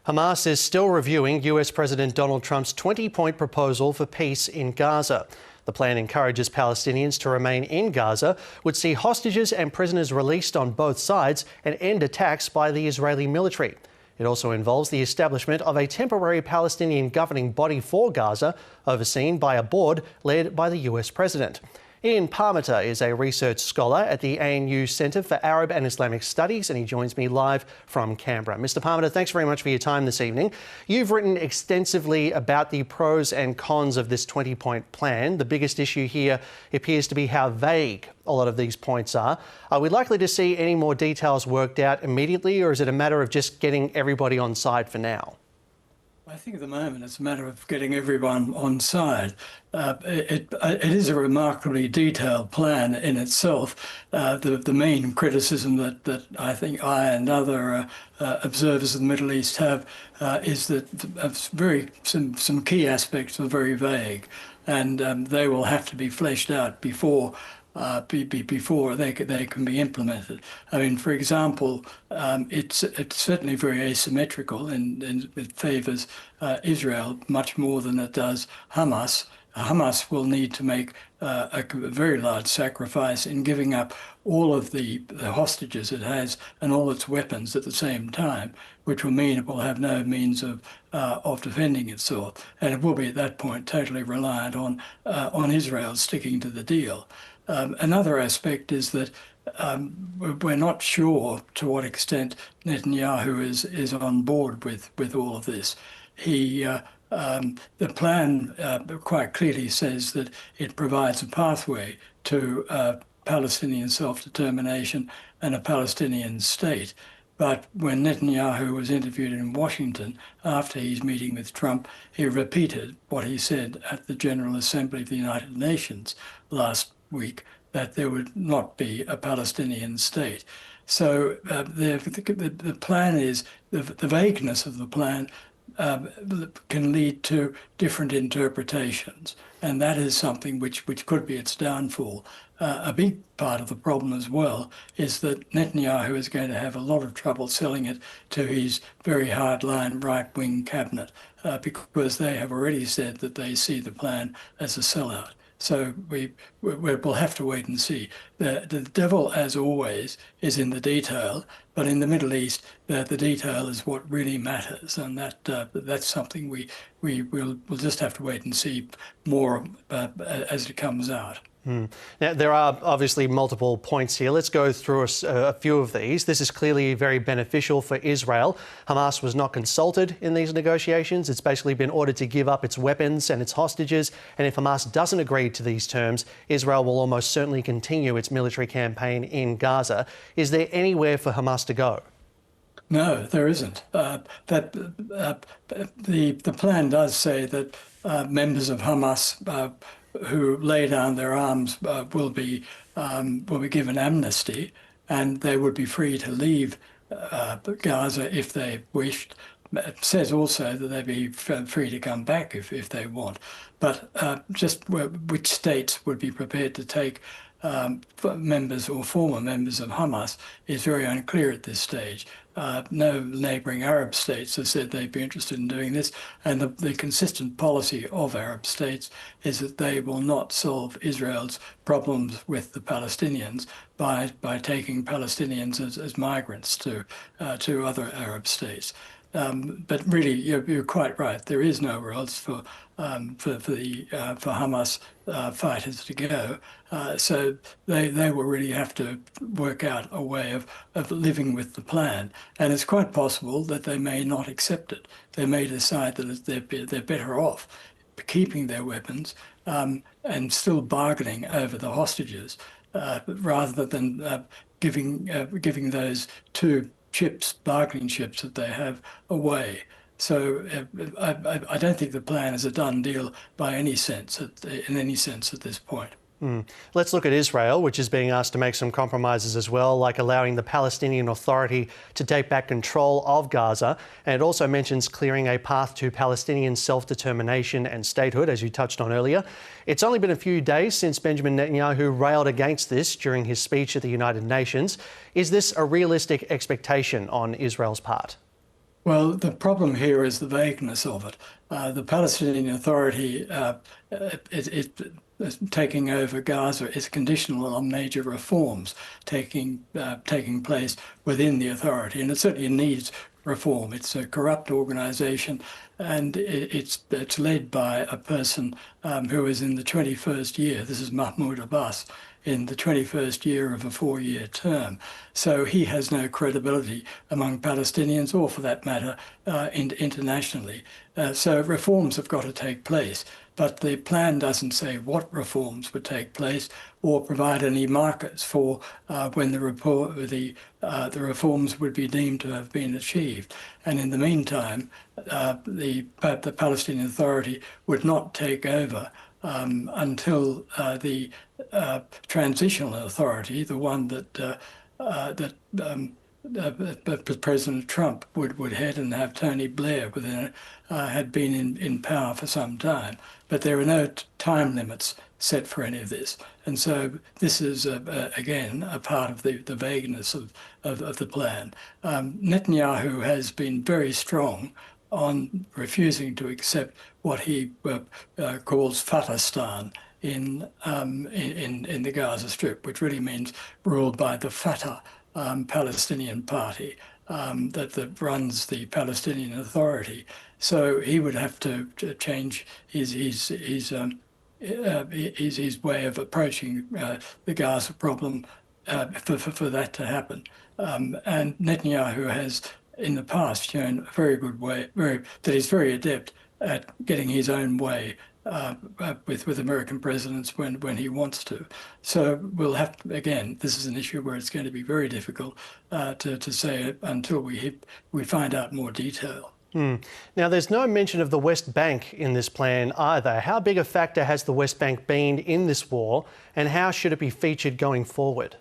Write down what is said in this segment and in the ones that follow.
Hamas is still reviewing US President Donald Trump's 20-point proposal for peace in Gaza. The plan encourages Palestinians to remain in Gaza, would see hostages and prisoners released on both sides and end attacks by the Israeli military. It also involves the establishment of a temporary Palestinian governing body for Gaza, overseen by a board led by the US President. Ian Parmiter is a research scholar at the ANU Centre for Arab and Islamic Studies, and he joins me live from Canberra. Mr. Parmiter, thanks very much for your time this evening. You've written extensively about the pros and cons of this 20-point plan. The biggest issue here appears to be how vague a lot of these points are. Are we likely to see any more details worked out immediately, or is it a matter of just getting everybody on side for now? I think at the moment it's a matter of getting everyone on side. It is a remarkably detailed plan in itself. The main criticism that I think I and other observers of the Middle East have is that some key aspects are very vague, and they will have to be fleshed out before they can be implemented. I mean, for example, it's certainly very asymmetrical and it favours Israel much more than it does Hamas. Hamas will need to make a very large sacrifice in giving up all of the hostages it has and all its weapons at the same time, which will mean it will have no means of defending itself, and it will be at that point totally reliant on Israel sticking to the deal. Another aspect is that we're not sure to what extent Netanyahu is on board with all of this. The plan quite clearly says that it provides a pathway to Palestinian self-determination and a Palestinian state. But when Netanyahu was interviewed in Washington after his meeting with Trump, he repeated what he said at the General Assembly of the United Nations last week, that there would not be a Palestinian state. So the plan is, the vagueness of the plan can lead to different interpretations, and that is something which could be its downfall. A big part of the problem as well is that Netanyahu is going to have a lot of trouble selling it to his very hardline right-wing cabinet because they have already said that they see the plan as a sellout. So we'll have to wait and see. The devil, as always, is in the detail, but in the Middle East, the detail is what really matters, and that's something we'll just have to wait and see more as it comes out. Now, there are obviously multiple points here. Let's go through a few of these. This is clearly very beneficial for Israel. Hamas was not consulted in these negotiations. It's basically been ordered to give up its weapons and its hostages. And if Hamas doesn't agree to these terms, Israel will almost certainly continue its military campaign in Gaza. Is there anywhere for Hamas to go? No, there isn't. The plan does say that members of Hamas who lay down their arms will be given amnesty, and they would be free to leave Gaza if they wished. It says also that they'd be free to come back if they want. But just which states would be prepared to take members or former members of Hamas is very unclear at this stage. No neighbouring Arab states have said they'd be interested in doing this, and the consistent policy of Arab states is that they will not solve Israel's problems with the Palestinians by taking Palestinians as migrants to other Arab states. But really, you're quite right. There is nowhere else for Hamas fighters to go. So they will really have to work out a way of living with the plan. And it's quite possible that they may not accept it. They may decide that they're better off keeping their weapons and still bargaining over the hostages rather than giving those two bargaining chips that they have away. So I don't think the plan is a done deal by any sense, in any sense at this point. Let's look at Israel, which is being asked to make some compromises as well, like allowing the Palestinian Authority to take back control of Gaza. And it also mentions clearing a path to Palestinian self-determination and statehood, as you touched on earlier. It's only been a few days since Benjamin Netanyahu railed against this during his speech at the United Nations. Is this a realistic expectation on Israel's part? Well, the problem here is the vagueness of it. The Palestinian Authority, taking over Gaza is conditional on major reforms taking place within the authority, and it certainly needs reform. It's a corrupt organisation, and it's led by a person who is in the 21st year. This is Mahmoud Abbas in the 21st year of a 4-year term. So he has no credibility among Palestinians, or for that matter, internationally. So reforms have got to take place. But the plan doesn't say what reforms would take place or provide any markers for when the reforms would be deemed to have been achieved. And in the meantime, the Palestinian Authority would not take over until the transitional authority, the one that President Trump would head and have Tony Blair within it, had been in power for some time. But there are no time limits set for any of this. And so this is, again, a part of the vagueness of the plan. Netanyahu has been very strong on refusing to accept what he calls Fatastan in the Gaza Strip, which really means ruled by the Fatah Palestinian Party that runs the Palestinian Authority. So he would have to change his way of approaching the Gaza problem for that to happen. And Netanyahu has, in the past, shown a very good way, that he's very adept at getting his own way with American presidents when he wants to. So we'll have to, again, this is an issue where it's going to be very difficult to say it until we find out more detail. Now, there's no mention of the West Bank in this plan either. How big a factor has the West Bank been in this war, and how should it be featured going forward?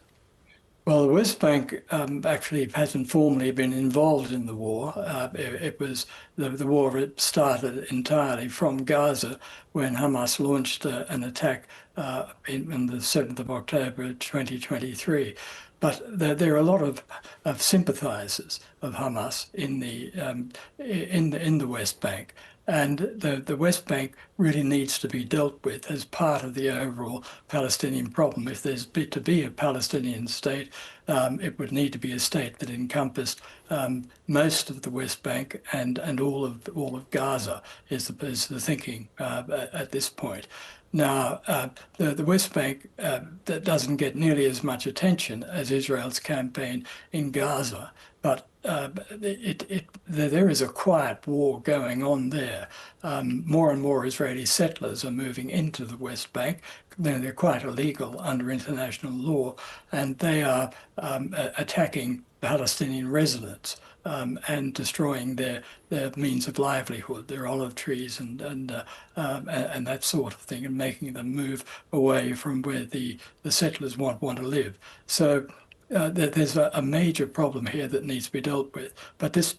Well, the West Bank actually hasn't formally been involved in the war. It was the war started entirely from Gaza when Hamas launched an attack in the 7th of October 2023. But there are a lot of sympathisers of Hamas in the West Bank. And the West Bank really needs to be dealt with as part of the overall Palestinian problem. If there's to be a Palestinian state, it would need to be a state that encompassed most of the West Bank and all of Gaza is the thinking at this point. Now, the West Bank that doesn't get nearly as much attention as Israel's campaign in Gaza, but there is a quiet war going on there. More and more Israeli settlers are moving into the West Bank. They're quite illegal under international law, and they are attacking Palestinian residents and destroying their means of livelihood, their olive trees and that sort of thing, and making them move away from where the settlers want to live. So there's a major problem here that needs to be dealt with. But this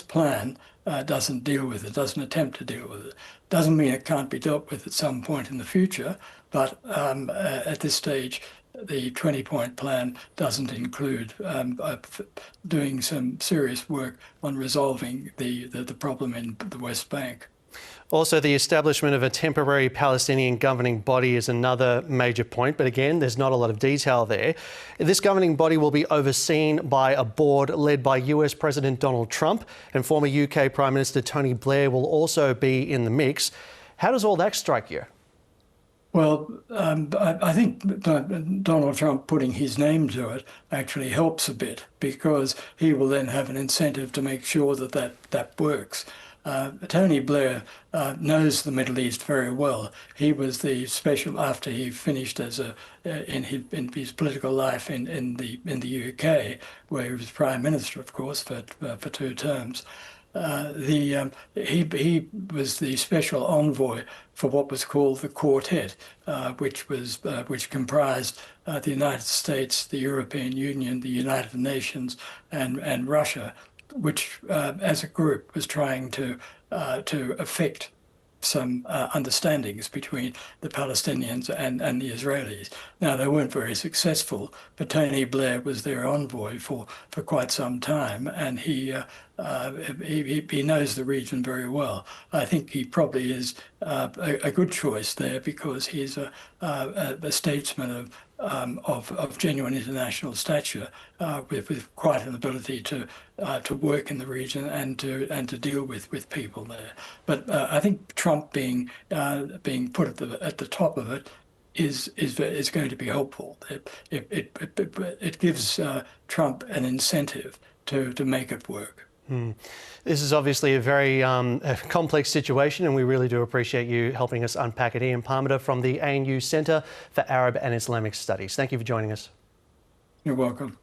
plan doesn't deal with it, doesn't attempt to deal with it. Doesn't mean it can't be dealt with at some point in the future, but at this stage, the 20-point plan doesn't include doing some serious work on resolving the problem in the West Bank. Also, the establishment of a temporary Palestinian governing body is another major point, but again, there's not a lot of detail there. This governing body will be overseen by a board led by US President Donald Trump, and former UK Prime Minister Tony Blair will also be in the mix. How does all that strike you? Well, I think Donald Trump putting his name to it actually helps a bit, because he will then have an incentive to make sure that works. Tony Blair knows the Middle East very well. He was the special, after he finished as in his political life in the UK, where he was Prime Minister, of course, for 2 terms. He was the special envoy for what was called the Quartet, which comprised the United States, the European Union, the United Nations, and Russia, which as a group was trying to effect some understandings between the Palestinians and the Israelis. Now, they weren't very successful, but Tony Blair was their envoy for quite some time, and he knows the region very well. I think he probably is a good choice there because he's a statesman of genuine international stature, with quite an ability to work in the region and to deal with people there. But I think Trump being put at the top of it is going to be helpful. It gives Trump an incentive to make it work. This is obviously a very complex situation, and we really do appreciate you helping us unpack it. Ian Parmiter from the ANU Centre for Arab and Islamic Studies. Thank you for joining us. You're welcome.